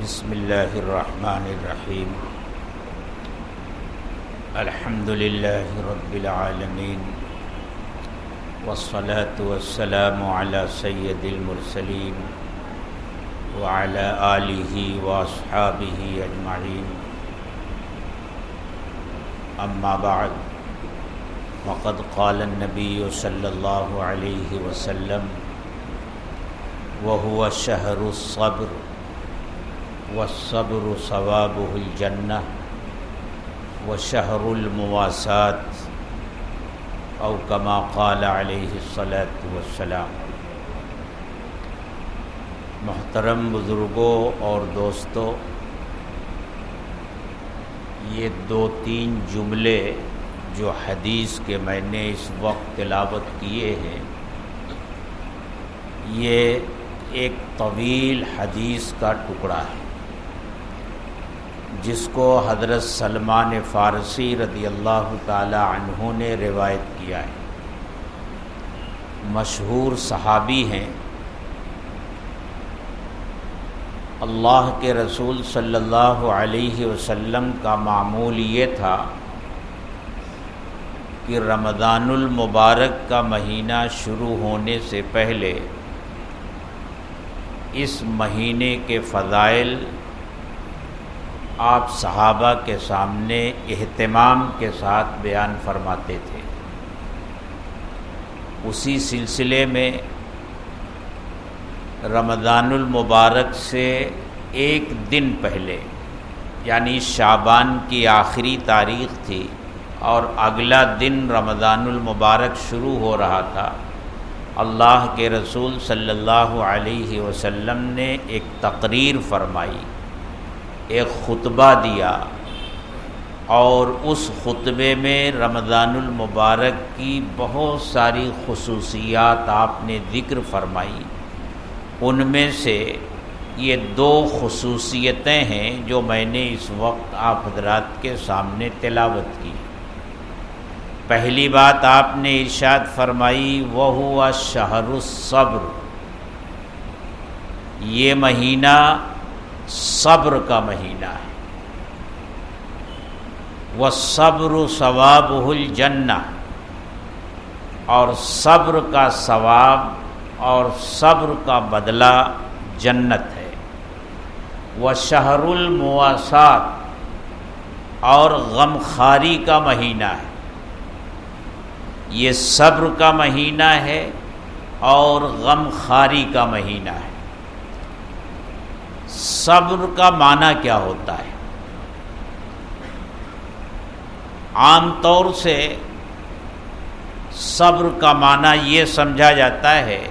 بسم اللہ الرحمن الرحیم الحمد للہ رب العالمین والصلاة والسلام علی سید المرسلین وعلی آلہ واصحابہ اجمعین اما بعد وقد قال النبی صلی اللہ علیہ وسلم وهو شہر الصبر والصبر ثوابہ الجنہ وشہر المواسات او کما قال علیہ الصلاۃ والسلام۔ محترم بزرگوں اور دوستوں، یہ 2-3 جملے جو حدیث کے میں نے اس وقت تلاوت کیے ہیں، یہ ایک طویل حدیث کا ٹکڑا ہے جس کو حضرت سلمان فارسی رضی اللہ تعالی عنہ نے روایت کیا ہے۔ مشہور صحابی ہیں۔ اللہ کے رسول صلی اللہ علیہ وسلم کا معمول یہ تھا کہ رمضان المبارک کا مہینہ شروع ہونے سے پہلے اس مہینے کے فضائل آپ صحابہ کے سامنے اہتمام کے ساتھ بیان فرماتے تھے۔ اسی سلسلے میں رمضان المبارک سے ایک دن پہلے، یعنی شعبان کی آخری تاریخ تھی اور اگلا دن رمضان المبارک شروع ہو رہا تھا، اللہ کے رسول صلی اللہ علیہ وسلم نے ایک تقریر فرمائی، ایک خطبہ دیا، اور اس خطبے میں رمضان المبارک کی بہت ساری خصوصیات آپ نے ذکر فرمائی۔ ان میں سے یہ 2 خصوصیتیں ہیں جو میں نے اس وقت آپ حضرات کے سامنے تلاوت کی۔ پہلی بات آپ نے ارشاد فرمائی وَهُوَ شَهْرُ الصَّبْرِ، یہ مہینہ صبر کا مہینہ ہے۔ وَالصَّبْرُ ثَوَابُهُ الْجَنَّةُ، اور صبر کا ثواب اور صبر کا بدلہ جنت ہے۔ وَشَهْرُ الْمُوَاسَاتِ، اور غمخواری کا مہینہ ہے۔ یہ صبر کا مہینہ ہے اور غمخواری کا مہینہ ہے۔ صبر کا معنی کیا ہوتا ہے؟ عام طور سے صبر کا معنی یہ سمجھا جاتا ہے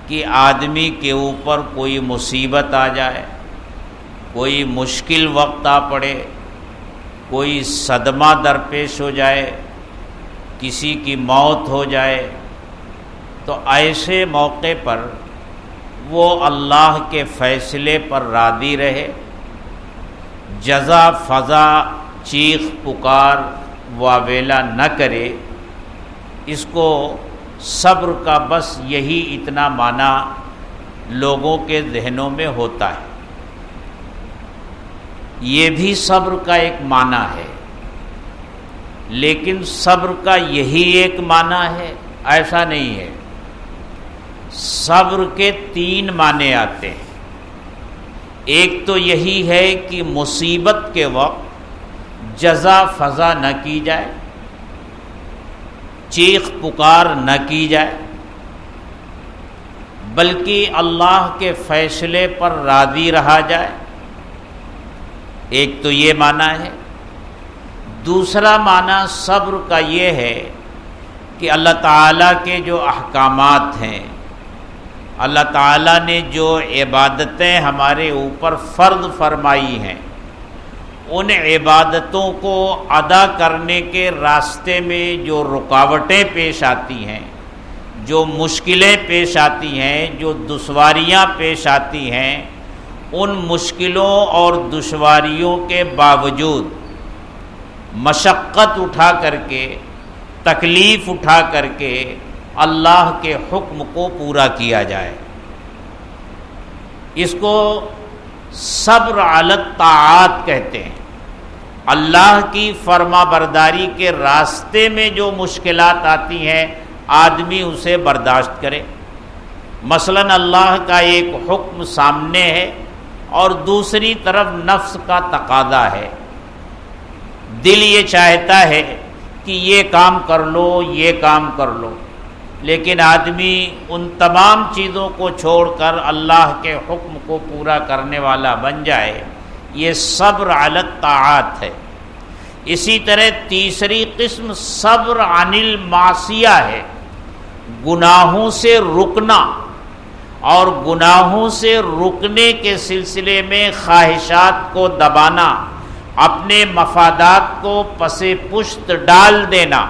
کہ آدمی کے اوپر کوئی مصیبت آ جائے، کوئی مشکل وقت آ پڑے، کوئی صدمہ درپیش ہو جائے، کسی کی موت ہو جائے، تو ایسے موقع پر وہ اللہ کے فیصلے پر راضی رہے، جزا فضا چیخ پکار واویلا نہ کرے۔ اس کو صبر کا بس یہی اتنا معنی لوگوں کے ذہنوں میں ہوتا ہے۔ یہ بھی صبر کا ایک معنی ہے، لیکن صبر کا یہی ایک معنی ہے ایسا نہیں ہے۔ صبر کے 3 معنی آتے ہیں۔ ایک تو یہی ہے کہ مصیبت کے وقت جزا فضا نہ کی جائے، چیخ پکار نہ کی جائے، بلکہ اللہ کے فیصلے پر راضی رہا جائے۔ ایک تو یہ معنی ہے۔ دوسرا معنی صبر کا یہ ہے کہ اللہ تعالیٰ کے جو احکامات ہیں، اللہ تعالیٰ نے جو عبادتیں ہمارے اوپر فرض فرمائی ہیں، ان عبادتوں کو ادا کرنے کے راستے میں جو رکاوٹیں پیش آتی ہیں، جو مشکلیں پیش آتی ہیں، جو دشواریاں پیش آتی ہیں، ان مشکلوں اور دشواریوں کے باوجود مشقت اٹھا کر کے، تکلیف اٹھا کر کے اللہ کے حکم کو پورا کیا جائے۔ اس کو صبر علی الطاعات کہتے ہیں۔ اللہ کی فرما برداری کے راستے میں جو مشکلات آتی ہیں آدمی اسے برداشت کرے۔ مثلا اللہ کا ایک حکم سامنے ہے اور دوسری طرف نفس کا تقاضا ہے، دل یہ چاہتا ہے کہ یہ کام کر لو، یہ کام کر لو، لیکن آدمی ان تمام چیزوں کو چھوڑ کر اللہ کے حکم کو پورا کرنے والا بن جائے، یہ صبر علی الطاعات ہے۔ اسی طرح تیسری قسم صبر عن المعصیہ ہے، گناہوں سے رکنا، اور گناہوں سے رکنے کے سلسلے میں خواہشات کو دبانا، اپنے مفادات کو پس پشت ڈال دینا،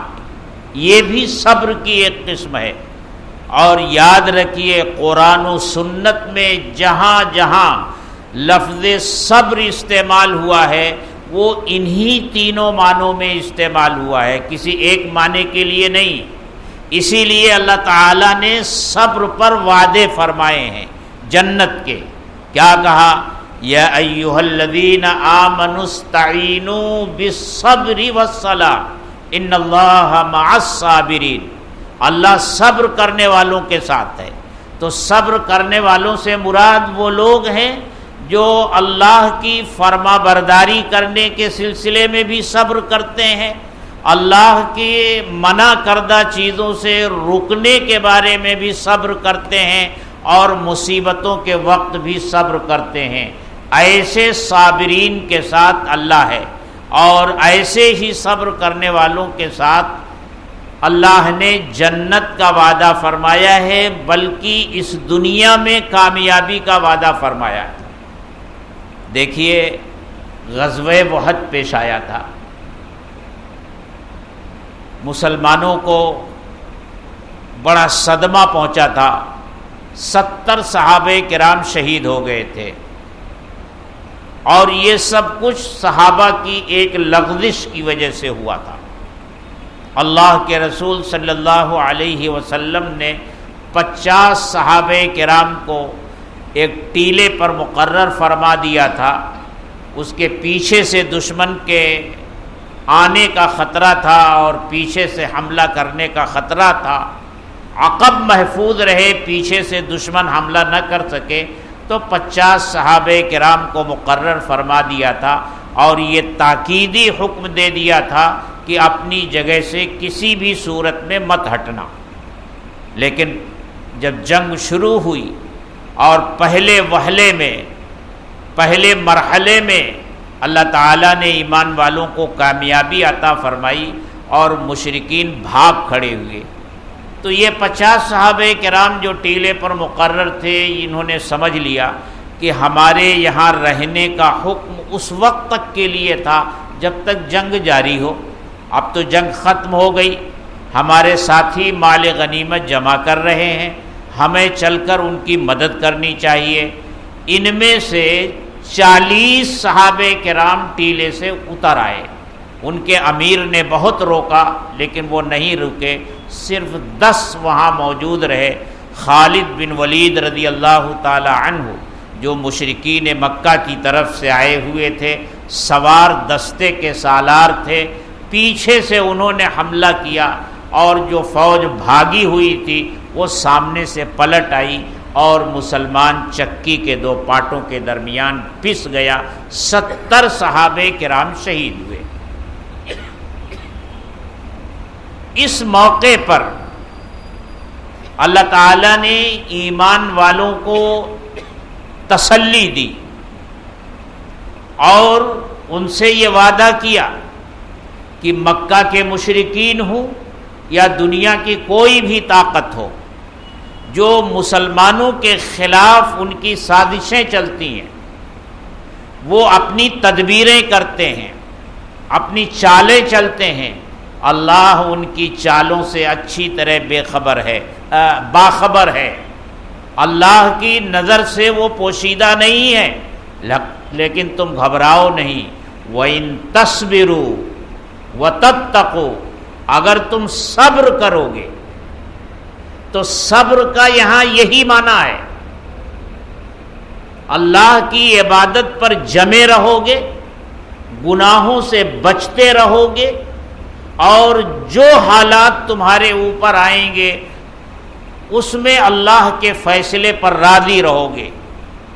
یہ بھی صبر کی ایک قسم ہے۔ اور یاد رکھیے قرآن و سنت میں جہاں جہاں لفظ صبر استعمال ہوا ہے وہ انہی تینوں معنوں میں استعمال ہوا ہے، کسی ایک معنی کے لیے نہیں۔ اسی لیے اللہ تعالیٰ نے صبر پر وعدے فرمائے ہیں جنت کے، کیا کہا؟ یا ایھا الذین آمنوا استعینوا بالصبر والصلاۃ ان اللہ مع الصابرین، اللہ صبر کرنے والوں کے ساتھ ہے۔ تو صبر کرنے والوں سے مراد وہ لوگ ہیں جو اللہ کی فرما برداری کرنے کے سلسلے میں بھی صبر کرتے ہیں، اللہ کی منع کردہ چیزوں سے رکنے کے بارے میں بھی صبر کرتے ہیں، اور مصیبتوں کے وقت بھی صبر کرتے ہیں۔ ایسے صابرین کے ساتھ اللہ ہے، اور ایسے ہی صبر کرنے والوں کے ساتھ اللہ نے جنت کا وعدہ فرمایا ہے، بلکہ اس دنیا میں کامیابی کا وعدہ فرمایا ہے۔ دیکھیے غزوہ احد پیش آیا تھا، مسلمانوں کو بڑا صدمہ پہنچا تھا، 70 صحابہ کرام شہید ہو گئے تھے، اور یہ سب کچھ صحابہ کی ایک لغزش کی وجہ سے ہوا تھا۔ اللہ کے رسول صلی اللہ علیہ وسلم نے 50 صحابہ کرام کو ایک ٹیلے پر مقرر فرما دیا تھا، اس کے پیچھے سے دشمن کے آنے کا خطرہ تھا اور پیچھے سے حملہ کرنے کا خطرہ تھا، عقب محفوظ رہے، پیچھے سے دشمن حملہ نہ کر سکے، تو 50 صحابہ کرام کو مقرر فرما دیا تھا، اور یہ تاکیدی حکم دے دیا تھا کہ اپنی جگہ سے کسی بھی صورت میں مت ہٹنا۔ لیکن جب جنگ شروع ہوئی اور پہلے وہلے میں، پہلے مرحلے میں اللہ تعالیٰ نے ایمان والوں کو کامیابی عطا فرمائی اور مشرکین بھاگ کھڑے ہوئے، تو یہ 50 صحابہ کرام جو ٹیلے پر مقرر تھے، انہوں نے سمجھ لیا کہ ہمارے یہاں رہنے کا حکم اس وقت تک کے لیے تھا جب تک جنگ جاری ہو، اب تو جنگ ختم ہو گئی، ہمارے ساتھی مال غنیمت جمع کر رہے ہیں، ہمیں چل کر ان کی مدد کرنی چاہیے۔ ان میں سے 40 صحابہ کرام ٹیلے سے اتر آئے، ان کے امیر نے بہت روکا لیکن وہ نہیں رکے، صرف 10 وہاں موجود رہے۔ خالد بن ولید رضی اللہ تعالی عنہ جو مشرکین مکہ کی طرف سے آئے ہوئے تھے، سوار دستے کے سالار تھے، پیچھے سے انہوں نے حملہ کیا، اور جو فوج بھاگی ہوئی تھی وہ سامنے سے پلٹ آئی اور مسلمان چکی کے 2 پاٹوں کے درمیان پس گیا، 70 صحابہ کرام شہید ہوئے۔ اس موقع پر اللہ تعالیٰ نے ایمان والوں کو تسلی دی اور ان سے یہ وعدہ کیا کہ مکہ کے مشرکین ہوں یا دنیا کی کوئی بھی طاقت ہو، جو مسلمانوں کے خلاف ان کی سازشیں چلتی ہیں، وہ اپنی تدبیریں کرتے ہیں، اپنی چالیں چلتے ہیں، اللہ ان کی چالوں سے اچھی طرح باخبر ہے، اللہ کی نظر سے وہ پوشیدہ نہیں ہے، لیکن تم گھبراؤ نہیں۔ وَإِن تَصْبِرُوا وَتَتَّقُوا، اگر تم صبر کرو گے، تو صبر کا یہاں یہی معنی ہے اللہ کی عبادت پر جمے رہو گے، گناہوں سے بچتے رہو گے، اور جو حالات تمہارے اوپر آئیں گے اس میں اللہ کے فیصلے پر راضی رہو گے،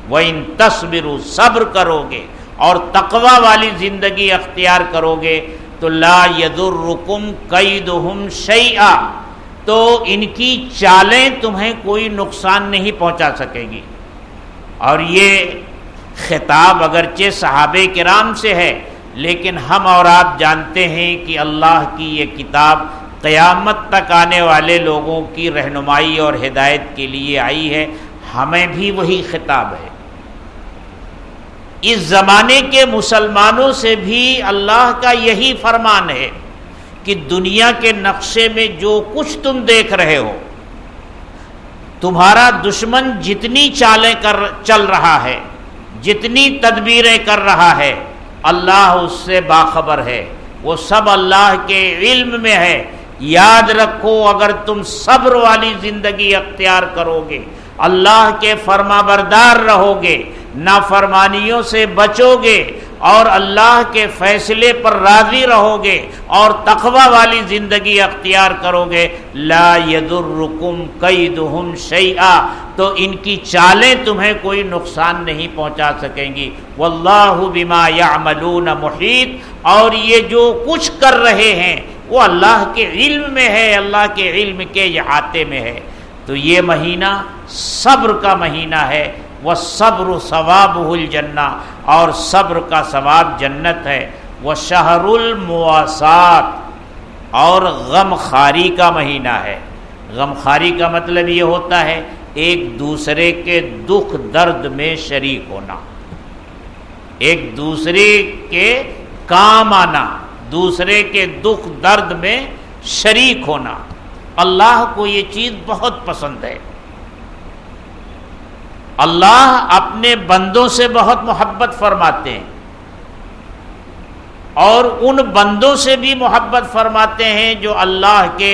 وَإِن تَصْبِرُوا صبر کرو گے اور تقوی والی زندگی اختیار کرو گے تو لا يَضُرُّكُمْ كَيْدُهُمْ شَيْئًا، تو ان کی چالیں تمہیں کوئی نقصان نہیں پہنچا سکے گی۔ اور یہ خطاب اگرچہ صحابہ کرام سے ہے، لیکن ہم اور آپ جانتے ہیں کہ اللہ کی یہ کتاب قیامت تک آنے والے لوگوں کی رہنمائی اور ہدایت کے لیے آئی ہے، ہمیں بھی وہی خطاب ہے۔ اس زمانے کے مسلمانوں سے بھی اللہ کا یہی فرمان ہے کہ دنیا کے نقشے میں جو کچھ تم دیکھ رہے ہو، تمہارا دشمن جتنی چالیں چل رہا ہے، جتنی تدبیریں کر رہا ہے، اللہ اس سے باخبر ہے، وہ سب اللہ کے علم میں ہے۔ یاد رکھو، اگر تم صبر والی زندگی اختیار کرو گے، اللہ کے فرما بردار رہو گے، نافرمانیوں سے بچو گے اور اللہ کے فیصلے پر راضی رہو گے اور تقوی والی زندگی اختیار کرو گے، لا یضرکم کیدہم شیئا، تو ان کی چالیں تمہیں کوئی نقصان نہیں پہنچا سکیں گی۔ واللہ بما یعملون محیط، اور یہ جو کچھ کر رہے ہیں وہ اللہ کے علم میں ہے، اللہ کے علم کے احاطے میں ہے۔ تو یہ مہینہ صبر کا مہینہ ہے، وَالصَّبْرُ ثَوَابُهُ الْجَنَّةُ، اور صبر کا ثواب جنت ہے۔ وَشَهْرُ الْمُوَاسَاةِ، اور غم خاری کا مہینہ ہے۔ غم خاری کا مطلب یہ ہوتا ہے ایک دوسرے کے دکھ درد میں شریک ہونا، ایک دوسرے کے کام آنا، دوسرے کے دکھ درد میں شریک ہونا۔ اللہ کو یہ چیز بہت پسند ہے۔ اللہ اپنے بندوں سے بہت محبت فرماتے ہیں، اور ان بندوں سے بھی محبت فرماتے ہیں جو اللہ کے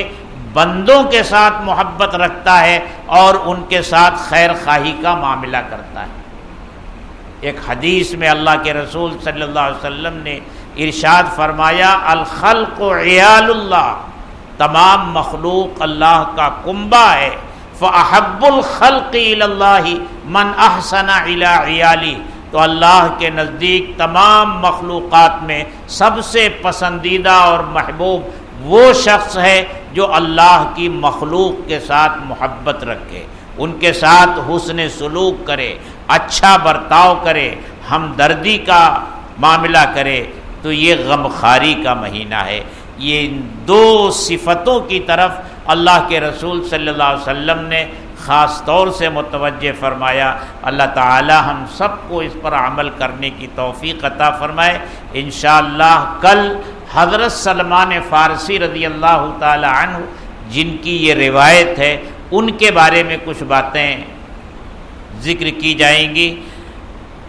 بندوں کے ساتھ محبت رکھتا ہے اور ان کے ساتھ خیر خواہی کا معاملہ کرتا ہے۔ ایک حدیث میں اللہ کے رسول صلی اللہ علیہ وسلم نے ارشاد فرمایا، الخلق عیال اللہ، تمام مخلوق اللہ کا کنبہ ہے، فَأَحَبُّ الْخَلْقِ إِلَى اللَّهِ مَنْ أَحْسَنَ إِلَىٰ عِيَالِهِ، تو اللہ کے نزدیک تمام مخلوقات میں سب سے پسندیدہ اور محبوب وہ شخص ہے جو اللہ کی مخلوق کے ساتھ محبت رکھے، ان کے ساتھ حسن سلوک کرے، اچھا برتاؤ کرے، ہمدردی کا معاملہ کرے۔ تو یہ غمخاری کا مہینہ ہے۔ یہ دو صفتوں کی طرف اللہ کے رسول صلی اللہ علیہ وسلم نے خاص طور سے متوجہ فرمایا۔ اللہ تعالی ہم سب کو اس پر عمل کرنے کی توفیق عطا فرمائے۔ انشاءاللہ کل حضرت سلمان فارسی رضی اللہ تعالی عنہ، جن کی یہ روایت ہے، ان کے بارے میں کچھ باتیں ذکر کی جائیں گی۔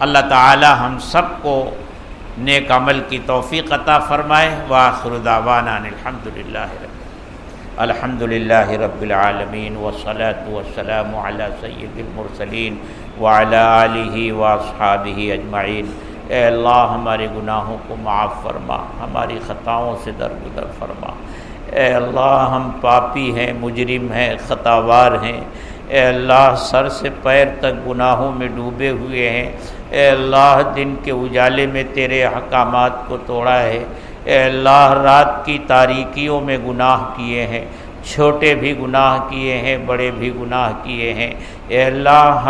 اللہ تعالی ہم سب کو نیک عمل کی توفیق عطا فرمائے۔ وآخر دعوانا الحمد للہ رب العالمین، والصلاة والسلام علی سید المرسلین وعلی آلہ واصحابہ اجمعین۔ اے اللہ ہمارے گناہوں کو معاف فرما، ہماری خطاؤں سے درگزر فرما۔ اے اللہ ہم پاپی ہیں، مجرم ہیں، خطاوار ہیں۔ اے اللہ سر سے پیر تک گناہوں میں ڈوبے ہوئے ہیں۔ اے اللہ دن کے اجالے میں تیرے احکامات کو توڑا ہے۔ اے اللہ رات کی تاریکیوں میں گناہ کیے ہیں، چھوٹے بھی گناہ کیے ہیں، بڑے بھی گناہ کیے ہیں۔ اے اللہ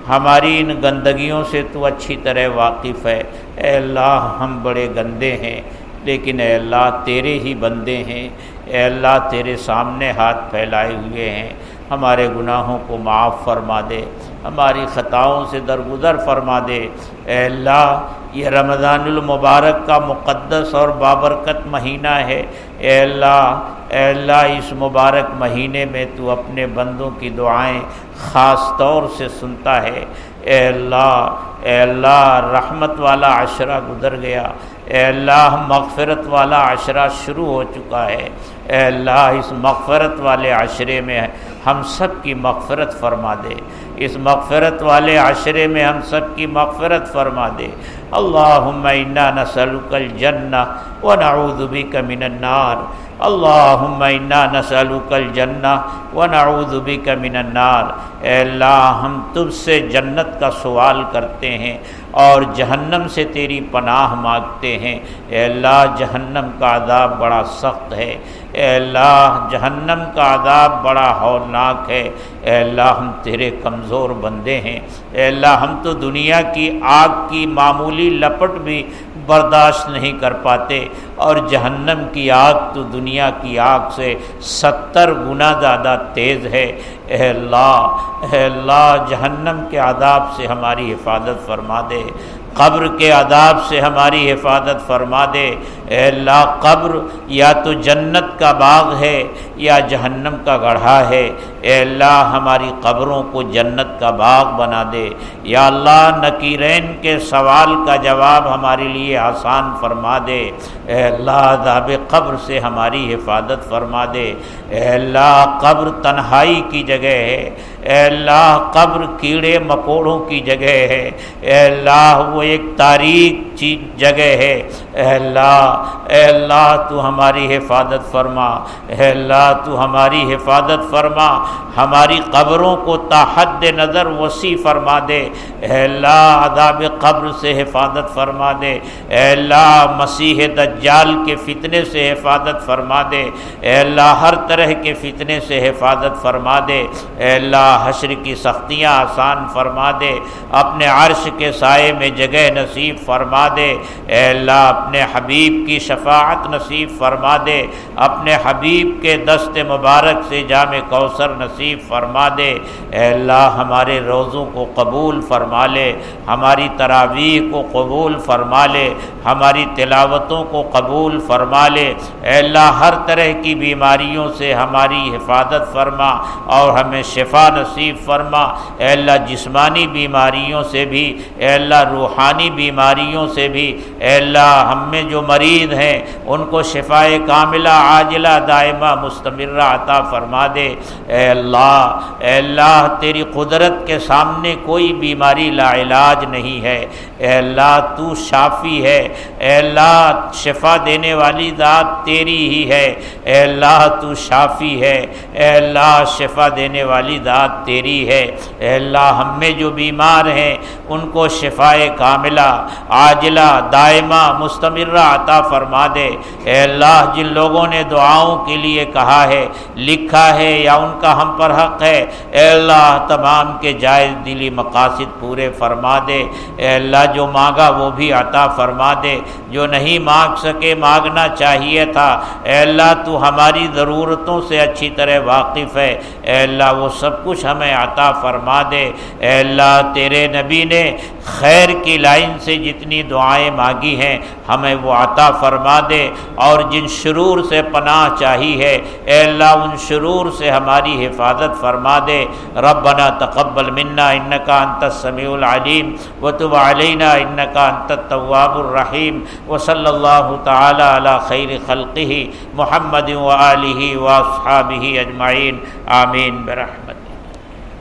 ہماری ان گندگیوں سے تو اچھی طرح واقف ہے۔ اے اللہ ہم بڑے گندے ہیں، لیکن اے اللہ تیرے ہی بندے ہیں۔ اے اللہ تیرے سامنے ہاتھ پھیلائے ہوئے ہیں، ہمارے گناہوں کو معاف فرما دے، ہماری خطاؤں سے درگزر فرما دے۔ اے اللہ یہ رمضان المبارک کا مقدس اور بابرکت مہینہ ہے۔ اے اللہ اس مبارک مہینے میں تو اپنے بندوں کی دعائیں خاص طور سے سنتا ہے۔ اے اللہ رحمت والا عشرہ گزر گیا۔ اے اللہ مغفرت والا عشرہ شروع ہو چکا ہے۔ اے اللہ اس مغفرت والے عشرے میں ہم سب کی مغفرت فرما دے۔ اس مغفرت والے عشرے میں ہم سب کی مغفرت فرما دے۔ اللہم انا نسألک الجنہ ونعوذ بک من النار، اللہم انا نسألک الجنہ ونعوذ بک من النار۔ اے اللہ ہم تجھ سے جنت کا سوال کرتے ہیں اور جہنم سے تیری پناہ مانگتے ہیں۔ اے اللہ جہنم کا عذاب بڑا سخت ہے، اے اللہ جہنم کا عذاب بڑا ہولناک ہے۔ اے اللہ ہم تیرے کمزور بندے ہیں، اے اللہ ہم تو دنیا کی آگ کی معمولی لپٹ بھی برداشت نہیں کر پاتے، اور جہنم کی آگ تو دنیا کی آگ سے 70 گنا زیادہ تیز ہے۔ اے اللہ جہنم کے عذاب سے ہماری حفاظت فرما دے، قبر کے عذاب سے ہماری حفاظت فرما دے۔ اے اللہ قبر یا تو جنت کا باغ ہے یا جہنم کا گڑھا ہے، اے اللہ ہماری قبروں کو جنت کا باغ بنا دے۔ یا اللہ نکیرین کے سوال کا جواب ہمارے لیے آسان فرما دے۔ اے اللہ عذاب قبر سے ہماری حفاظت فرما دے۔ اے اللہ قبر تنہائی کی جگہ ہے، اے اللہ قبر کیڑے مکوڑوں کی جگہ ہے، اے اللہ وہ ایک تاریک جگہ ہے۔ اے اللہ تو ہماری حفاظت فرما، اے اللہ تو ہماری حفاظت فرما، ہماری قبروں کو تا حد نظر وسیع فرما دے۔ اے اللہ عذاب قبر سے حفاظت فرما دے، اے اللہ مسیح دجال کے فتنے سے حفاظت فرما دے، اے اللہ ہر طرح کے فتنے سے حفاظت فرما دے۔ اے اللہ حشر کی سختیاں آسان فرما دے، اپنے عرش کے سائے میں جگہ نصیب فرما دے۔ اے اللہ اپنے حبیب کی شفاعت نصیب فرما دے، اپنے حبیب کے دست مبارک سے جام کوثر نصیب فرما دے۔ اے اللہ ہمارے روزوں کو قبول فرما لے، ہماری تراویح کو قبول فرما لے، ہماری تلاوتوں کو قبول فرما لے۔ اے اللہ ہر طرح کی بیماریوں سے ہماری حفاظت فرما اور ہمیں شفا نصیب فرما۔ اے اللہ جسمانی بیماریوں سے بھی، اے اللہ روحانی بیماریوں سے بھی، اے اللہ ہم میں جو مریض ہیں ان کو شفائے کاملہ عاجلہ دائمہ مستمرہ عطا فرما دے۔ اے اللہ تیری قدرت کے سامنے کوئی بیماری لا علاج نہیں ہے۔ اے اللہ تو شافی ہے، اے اللہ شفا دینے والی ذات تیری ہی ہے۔ اے اللہ تو شافی ہے، اے اللہ شفا دینے والی ذات تیری ہے۔ اے اللہ ہم میں جو بیمار ہیں ان کو شفائے کاملہ عاجلہ دائمہ مستمرہ عطا فرما دے۔ اے اللہ جن لوگوں نے دعاؤں کے لیے کہا ہے، لکھا ہے یا ان کا ہم پر حق ہے، اے اللہ تمام کے جائز دلی مقاصد پورے فرما دے۔ اے اللہ جو مانگا وہ بھی عطا فرما دے، جو نہیں مانگ سکے مانگنا چاہیے تھا، اے اللہ تو ہماری ضرورتوں سے اچھی طرح واقف ہے، اے اللہ وہ سب کچھ ہمیں عطا فرما دے۔ اے اللہ تیرے نبی نے خیر کی لائن سے جتنی دعائیں مانگی ہیں ہمیں وہ عطا فرما دے، اور جن شرور سے پناہ چاہی ہے اے اللہ ان شرور سے ہماری حفاظت فرما دے۔ ربنا تقبل منا انک انت السمیع العلیم وتب علینا انک انت التواب الرحیم، وصلی اللہ تعالی علی خیر خلقہ محمد وآلہ واصحابہ اجمعین، آمین برحمتہ۔